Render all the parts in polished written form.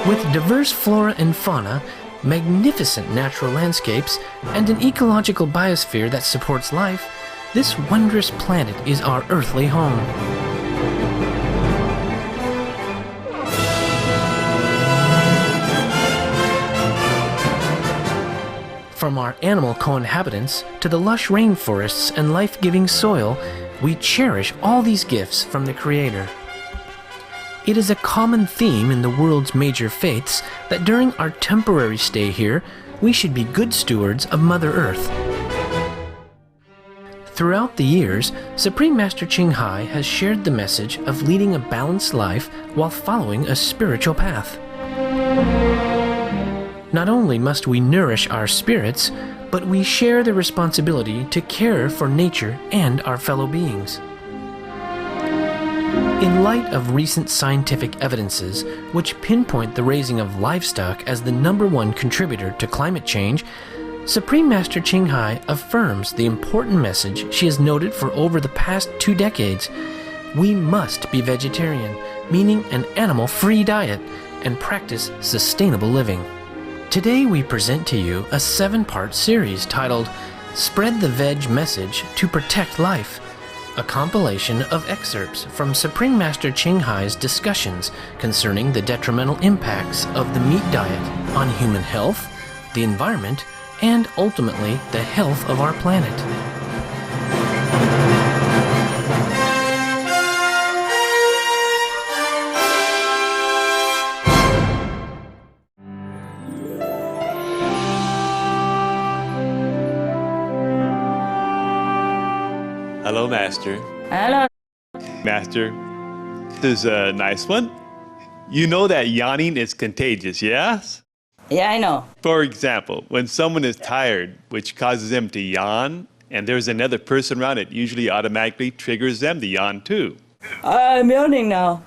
With diverse flora and fauna, magnificent natural landscapes, and an ecological biosphere that supports life, this wondrous planet is our earthly home. From our animal co-inhabitants to the lush rainforests and life-giving soil, we cherish all these gifts from the Creator. It is a common theme in the world's major faiths that during our temporary stay here, we should be good stewards of Mother Earth. Throughout the years, Supreme Master Ching Hai has shared the message of leading a balanced life while following a spiritual path. Not only must we nourish our spirits, but we share the responsibility to care for nature and our fellow beings. In light of recent scientific evidences which pinpoint the raising of livestock as the #1 contributor to climate change, Supreme Master Ching Hai affirms the important message she has noted for over the past 2 decades. We must be vegetarian, meaning an animal-free diet, and practice sustainable living. Today we present to you a 7-part series titled Spread the Veg Message to Protect Life, a compilation of excerpts from Supreme Master Ching Hai's discussions concerning the detrimental impacts of the meat diet on human health, the environment, and ultimately the health of our planet. Hello, Master. Hello. Master, this is a nice one. You know that yawning is contagious, yes? Yeah, I know. For example, when someone is tired, which causes them to yawn, and there's another person around, it usually automatically triggers them to yawn too. I'm yawning now.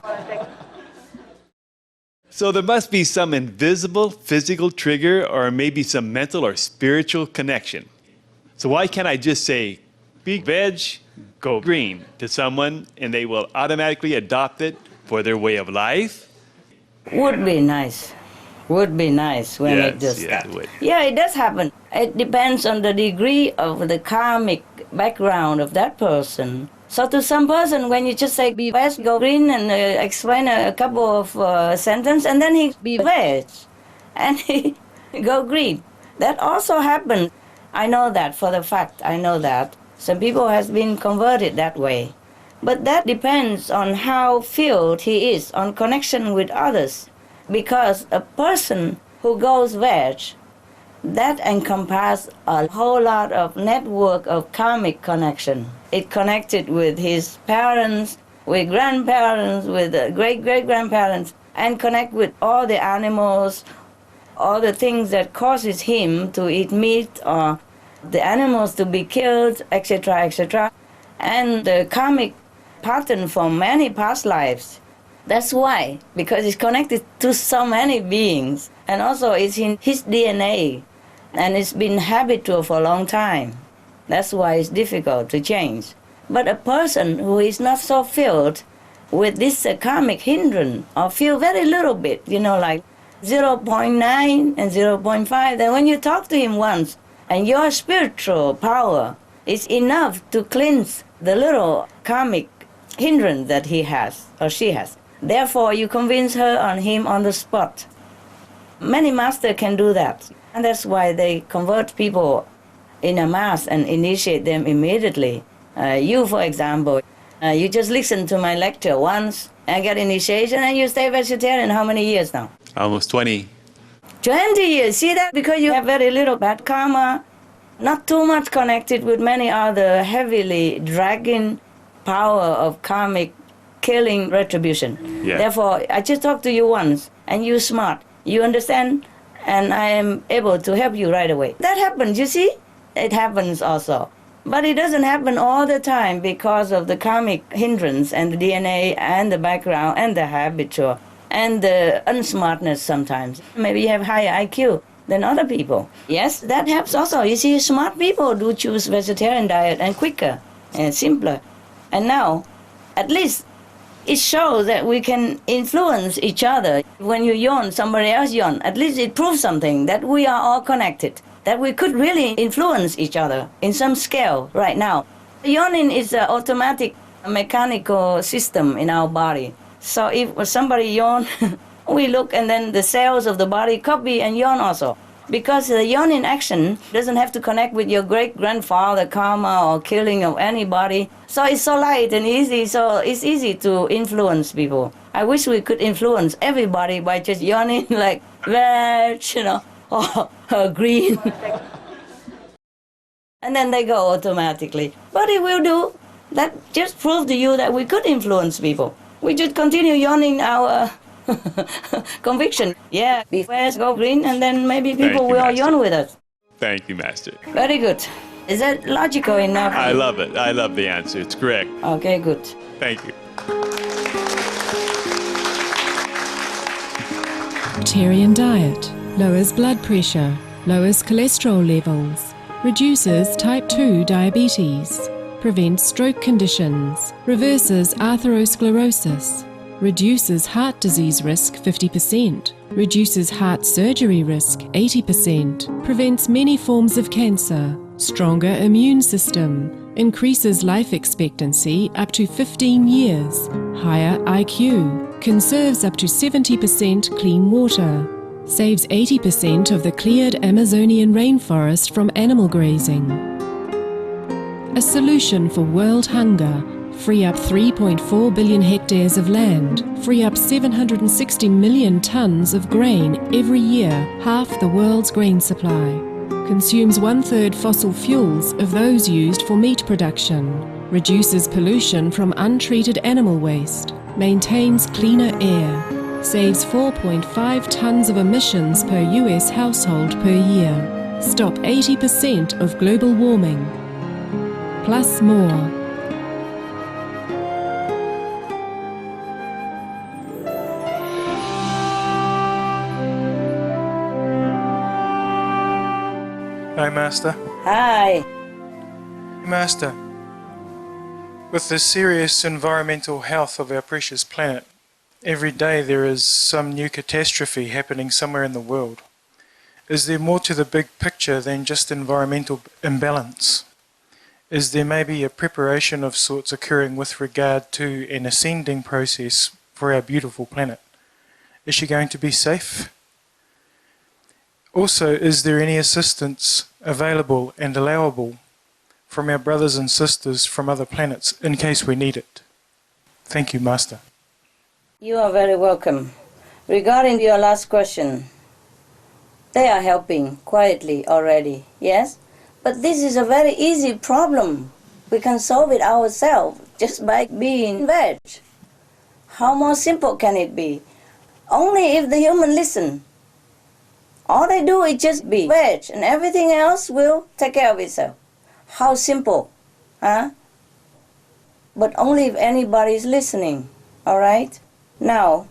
So there must be some invisible physical trigger or maybe some mental or spiritual connection. So why can't I just say, be veg, go green to someone and they will automatically adopt it for their way of life? Would be nice. Would be nice when it does that. It would. Yeah, it does happen. It depends on the degree of the karmic background of that person. So to some person, when you just say be veg, go green, and explain a couple of sentences, and then he be veg, and he go green. That also happens. I know that for the fact. I know that. Some people has been converted that way. But that depends on how filled he is on connection with others. Because a person who goes veg, that encompasses a whole lot of network of karmic connection. It connected with his parents, with grandparents, with great-great-grandparents, and connect with all the animals, all the things that causes him to eat meat or the animals to be killed, etc., etc. And the karmic pattern from many past lives. That's why, because it's connected to so many beings, and also it's in his DNA, and it's been habitual for a long time. That's why it's difficult to change. But a person who is not so filled with this karmic hindrance, or feel very little bit, like 0.9 and 0.5, then when you talk to him once, and your spiritual power is enough to cleanse the little karmic hindrance that he has or she has. Therefore, you convince her on him on the spot. Many masters can do that. And that's why they convert people in a mass and initiate them immediately. You, for example, you just listen to my lecture once and get initiation and you stay vegetarian how many years now? Almost 20. 20 years, see that? Because you have very little bad karma, not too much connected with many other heavily dragging power of karmic killing retribution. Yeah. Therefore, I just talked to you once, and you're smart. You understand, and I am able to help you right away. That happens, you see? It happens also. But it doesn't happen all the time because of the karmic hindrance and the DNA and the background and the habitual and the unsmartness sometimes. Maybe you have higher IQ than other people. Yes, that helps also. You see, smart people do choose vegetarian diet and quicker and simpler. And now, at least It shows that we can influence each other. When you yawn, somebody else yawn. At least it proves something, that we are all connected, that we could really influence each other in some scale right now. Yawning is an automatic mechanical system in our body. So if somebody yawn, we look and then the cells of the body copy and yawn also. Because the yawning action doesn't have to connect with your great-grandfather karma or killing of anybody. So it's so light and easy, so it's easy to influence people. I wish we could influence everybody by just yawning like veg, or green. And then they go automatically. But it will do. That just proves to you that we could influence people. We just continue yawning our conviction. Yeah, be fast, go green, and then maybe people will yawn with us. Thank you, Master. Very good. Is that logical enough? I love it. I love the answer. It's correct. Okay, good. Thank you. Vegetarian diet lowers blood pressure, lowers cholesterol levels, reduces type 2 diabetes, prevents stroke conditions, reverses atherosclerosis, reduces heart disease risk 50%, reduces heart surgery risk 80%, prevents many forms of cancer, stronger immune system, increases life expectancy up to 15 years, higher IQ, conserves up to 70% clean water, saves 80% of the cleared Amazonian rainforest from animal grazing. A solution for world hunger. Free up 3.4 billion hectares of land, free up 760 million tons of grain every year, half the world's grain supply. Consumes 1/3 fossil fuels of those used for meat production, reduces pollution from untreated animal waste, maintains cleaner air, saves 4.5 tons of emissions per US household per year, stop 80% of global warming, plus more. Hi, Master. Hi. Master, with the serious environmental health of our precious planet, every day there is some new catastrophe happening somewhere in the world. Is there more to the big picture than just environmental imbalance? Is there maybe a preparation of sorts occurring with regard to an ascending process for our beautiful planet? Is she going to be safe? Also, is there any assistance available and allowable from our brothers and sisters from other planets in case we need it? Thank you, Master. You are very welcome. Regarding your last question, they are helping quietly already, yes? But this is a very easy problem. We can solve it ourselves just by being veg. How more simple can it be? Only if the human listen. All they do is just be veg, and everything else will take care of itself. How simple, huh? But only if anybody is listening, all right? Now,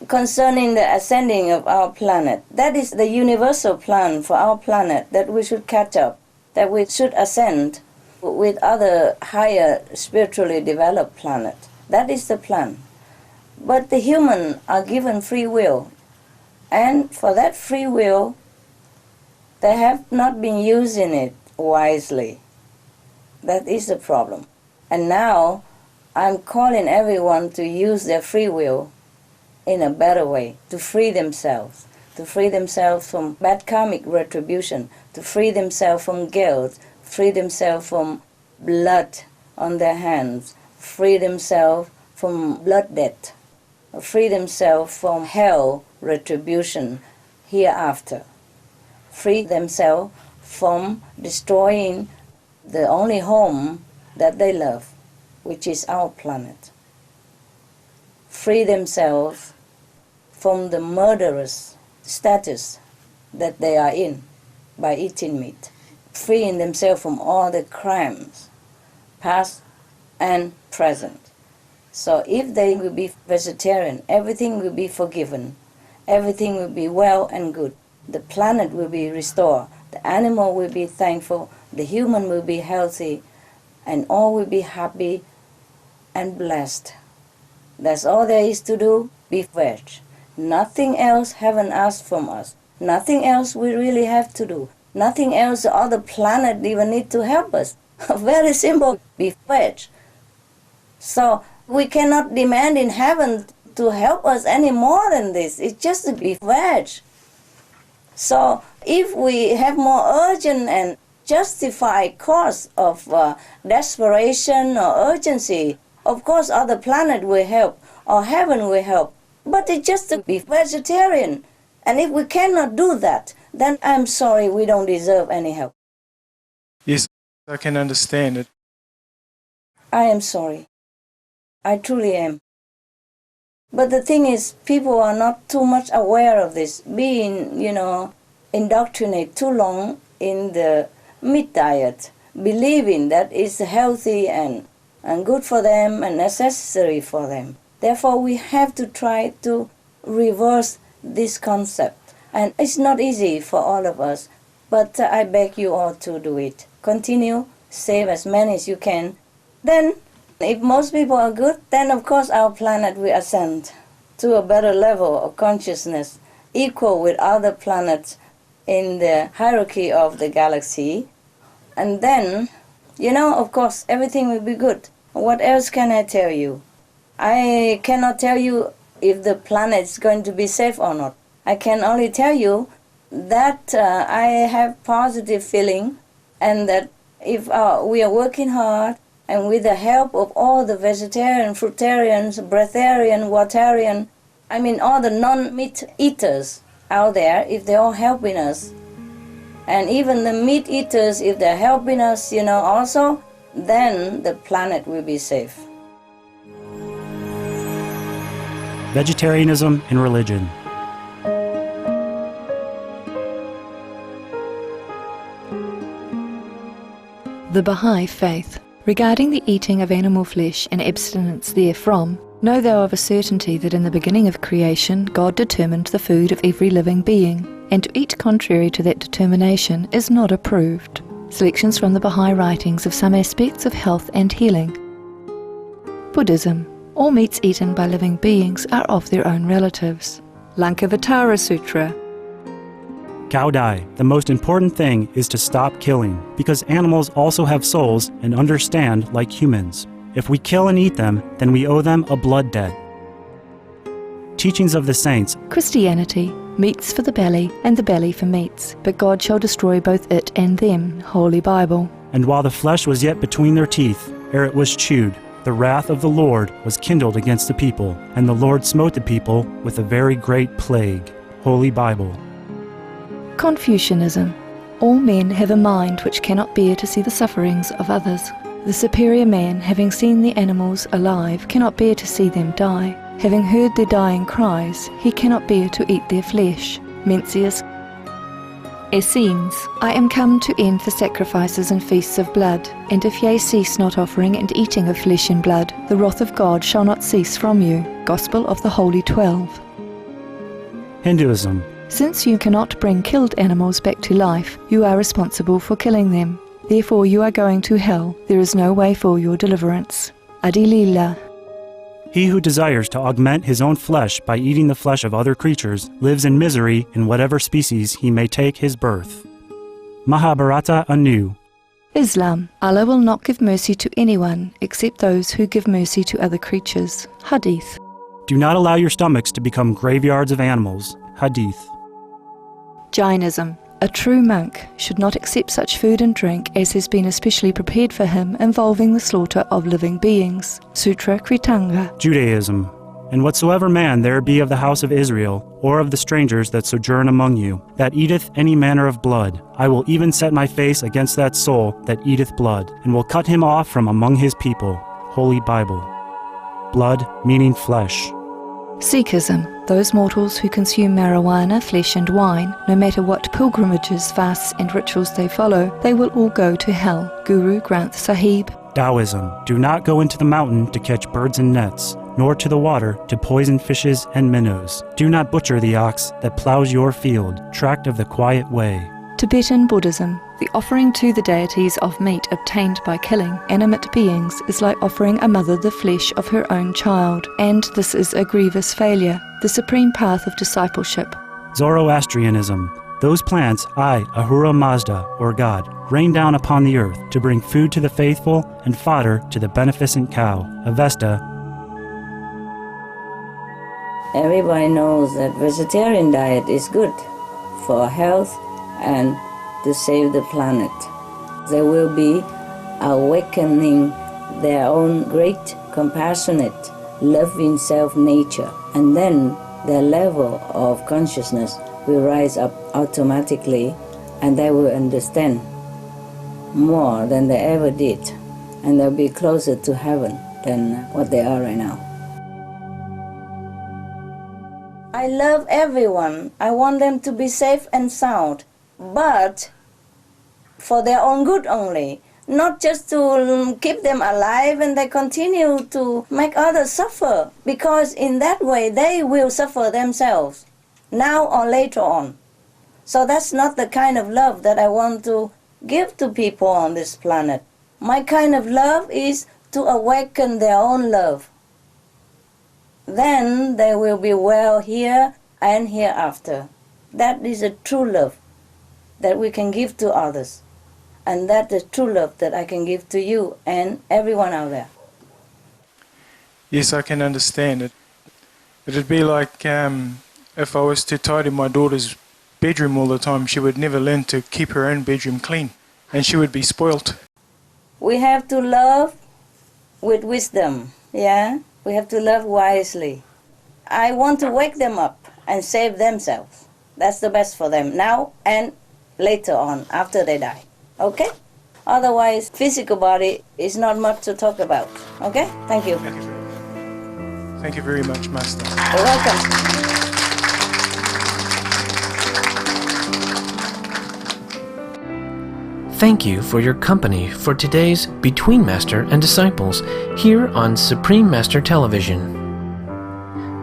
concerning the ascending of our planet, that is the universal plan for our planet, that we should catch up, that we should ascend with other higher spiritually developed planets. That is the plan. But the human are given free will. And for that free will, they have not been using it wisely. That is the problem. And now, I'm calling everyone to use their free will in a better way, to free themselves from bad karmic retribution, to free themselves from guilt, free themselves from blood on their hands, free themselves from blood debt, free themselves from hell retribution hereafter, free themselves from destroying the only home that they love, which is our planet. Free themselves from the murderous status that they are in by eating meat, freeing themselves from all the crimes, past and present. So if they will be vegetarian, everything will be forgiven, everything will be well and good. The planet will be restored, the animal will be thankful, the human will be healthy, and all will be happy and blessed That's all there is to do, be veg. Nothing else heaven asked from us. Nothing else we really have to do. Nothing else the other planet even need to help us. Very simple, be veg. So we cannot demand in heaven to help us any more than this. It's just to be veg. So if we have more urgent and justified cause of desperation or urgency, of course other planet will help or heaven will help. But it's just to be vegetarian. And if we cannot do that, then I'm sorry, we don't deserve any help. Yes, I can understand it. I am sorry. I truly am. But the thing is, people are not too much aware of this, being, indoctrinated too long in the meat diet, believing that it's healthy and good for them and necessary for them. Therefore, we have to try to reverse this concept. And it's not easy for all of us, but I beg you all to do it. Continue, save as many as you can. Then, if most people are good, then of course our planet will ascend to a better level of consciousness, equal with other planets in the hierarchy of the galaxy. And then, of course, everything will be good. What else can I tell you? I cannot tell you if the planet is going to be safe or not. I can only tell you that I have positive feeling, and that if we are working hard, and with the help of all the vegetarian, fruitarians, breatharian, waterian, all the non-meat eaters out there, if they're all helping us, and even the meat eaters, if they're helping us, also, then the planet will be safe. Vegetarianism and religion. The Baha'i Faith. Regarding the eating of animal flesh and abstinence therefrom, know thou of a certainty that in the beginning of creation God determined the food of every living being, and to eat contrary to that determination is not approved. Selections from the Baha'i writings of some aspects of health and healing. Buddhism. All meats eaten by living beings are of their own relatives. Lankavatara Sutra. Gaudai, the most important thing is to stop killing, because animals also have souls and understand like humans. If we kill and eat them, then we owe them a blood debt. Teachings of the Saints. Christianity. Meats for the belly, and the belly for meats, but God shall destroy both it and them. Holy Bible. And while the flesh was yet between their teeth, ere it was chewed, the wrath of the Lord was kindled against the people, and the Lord smote the people with a very great plague. Holy Bible. Confucianism. All men have a mind which cannot bear to see the sufferings of others. The superior man, having seen the animals alive, cannot bear to see them die. Having heard their dying cries, he cannot bear to eat their flesh. Mencius. Essenes. I am come to end the sacrifices and feasts of blood, and if ye cease not offering and eating of flesh and blood, the wrath of God shall not cease from you. Gospel of the Holy 12. Hinduism. Since you cannot bring killed animals back to life, you are responsible for killing them. Therefore you are going to hell. There is no way for your deliverance. Adilila. He who desires to augment his own flesh by eating the flesh of other creatures lives in misery in whatever species he may take his birth. Mahabharata anew. Islam. Allah will not give mercy to anyone except those who give mercy to other creatures. Hadith. Do not allow your stomachs to become graveyards of animals. Hadith. Jainism. A true monk should not accept such food and drink as has been especially prepared for him involving the slaughter of living beings. Sutra Kritanga. Judaism. And whatsoever man there be of the house of Israel, or of the strangers that sojourn among you, that eateth any manner of blood, I will even set my face against that soul that eateth blood, and will cut him off from among his people. Holy Bible. Blood meaning flesh. Sikhism. Those mortals who consume marijuana, flesh and wine, no matter what pilgrimages, fasts and rituals they follow, they will all go to hell. Guru Granth Sahib. Taoism. Do not go into the mountain to catch birds and nets, nor to the water to poison fishes and minnows. Do not butcher the ox that plows your field, tract of the quiet way. Tibetan Buddhism. The offering to the deities of meat obtained by killing animate beings is like offering a mother the flesh of her own child, and this is a grievous failure, the supreme path of discipleship. Zoroastrianism. Those plants, I, Ahura Mazda, or God, rain down upon the earth to bring food to the faithful and fodder to the beneficent cow. Avesta. Everybody knows that vegetarian diet is good for health and to save the planet. They will be awakening their own great, compassionate, loving self-nature, and then their level of consciousness will rise up automatically, and they will understand more than they ever did, and they'll be closer to heaven than what they are right now. I love everyone. I want them to be safe and sound, but for their own good only, not just to keep them alive and they continue to make others suffer, because in that way they will suffer themselves, now or later on. So that's not the kind of love that I want to give to people on this planet. My kind of love is to awaken their own love. Then they will be well here and hereafter. That is a true love that we can give to others. And that's the true love that I can give to you and everyone out there. Yes, I can understand it. It'd be like if I was to tidy my daughter's bedroom all the time, she would never learn to keep her own bedroom clean, and she would be spoilt. We have to love with wisdom, yeah? We have to love wisely. I want to wake them up and save themselves. That's the best for them now and later on, after they die. Okay? Otherwise, physical body is not much to talk about. Okay? Thank you. Thank you very much, Master. You're welcome. Thank you for your company for today's Between Master and Disciples here on Supreme Master Television.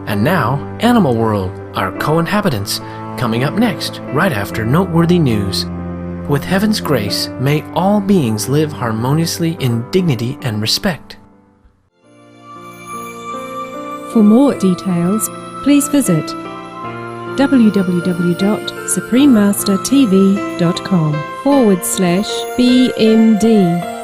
And now, Animal World, our co-inhabitants, coming up next, right after Noteworthy News. With heaven's grace, may all beings live harmoniously in dignity and respect. For more details, please visit www.suprememastertv.com/BMD